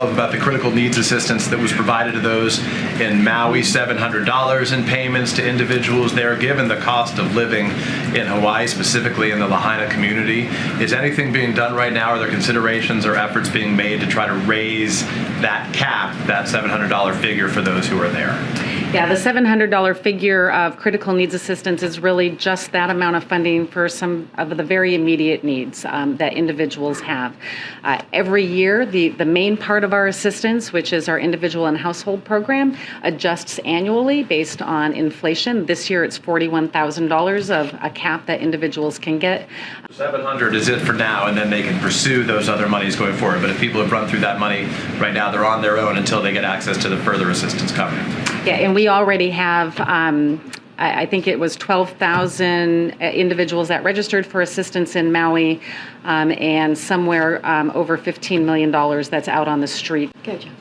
About the critical needs assistance that was provided to those in Maui, $700 in payments to individuals there, given the cost of living in Hawaii, specifically in the Lahaina community. Is anything being done right now? Are there considerations or efforts being made to try to raise that cap, that $700 figure for those who are there? Yeah, the $700 figure of critical needs assistance is really just that amount of funding for some of the very immediate needs that individuals have. Every year, the main part of our assistance, which is our individual and household program, adjusts annually based on inflation. This year, it's $41,000 of a cap that individuals can get. 700 is it for now, and then they can pursue those other monies going forward. But if people have run through that money right now, they're on their own until they get access to the further assistance coming. Yeah, and we already have, I think it was 12,000 individuals that registered for assistance in Maui, and somewhere over $15 million that's out on the street. Good job.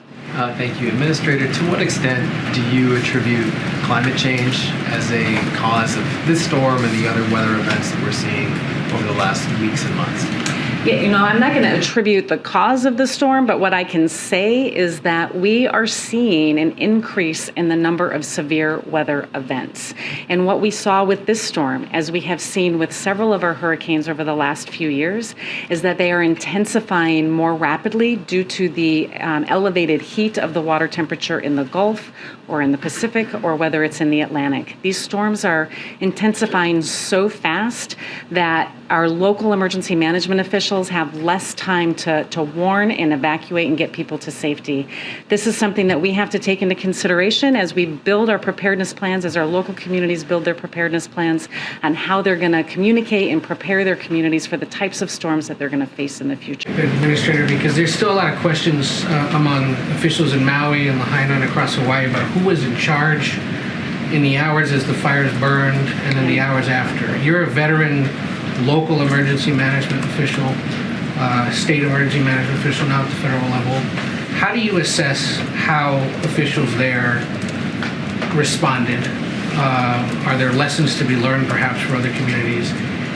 Thank you. Administrator, to what extent do you attribute climate change as a cause of this storm and the other weather events that we're seeing over the last weeks and months? Yeah, I'm not going to attribute the cause of the storm, but what I can say is that we are seeing an increase in the number of severe weather events. And what we saw with this storm, as we have seen with several of our hurricanes over the last few years, is that they are intensifying more rapidly due to the elevated heat of the water temperature in the Gulf or in the Pacific, or whether it's in the Atlantic. These storms are intensifying so fast that our local emergency management officials have less time to warn and evacuate and get people to safety. This is something that we have to take into consideration as we build our preparedness plans, as our local communities build their preparedness plans on how they're going to communicate and prepare their communities for the types of storms that they're going to face in the future. Administrator, because there's still a lot of questions among officials in Maui and Lahaina and across Hawaii about who was in charge in the hours as the fires burned and then the hours after. You're a veteran local emergency management official, state emergency management official now at the federal level. How do you assess how officials there responded? Are there lessons to be learned perhaps for other communities?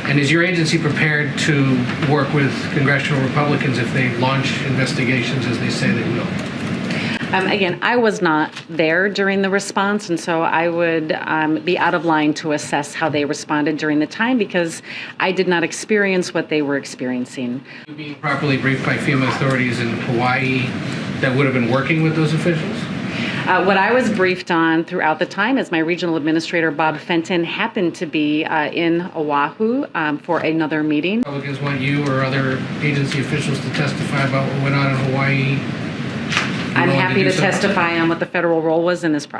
And is your agency prepared to work with congressional Republicans if they launch investigations as they say they will? Again, I was not there during the response, and so I would be out of line to assess how they responded during the time because I did not experience what they were experiencing. You being properly briefed by FEMA authorities in Hawaii that would have been working with those officials? What I was briefed on throughout the time is my regional administrator, Bob Fenton, happened to be in Oahu for another meeting. Republicans want you or other agency officials to testify about what went on in Hawaii? I'm happy to testify on what the federal role was in this process.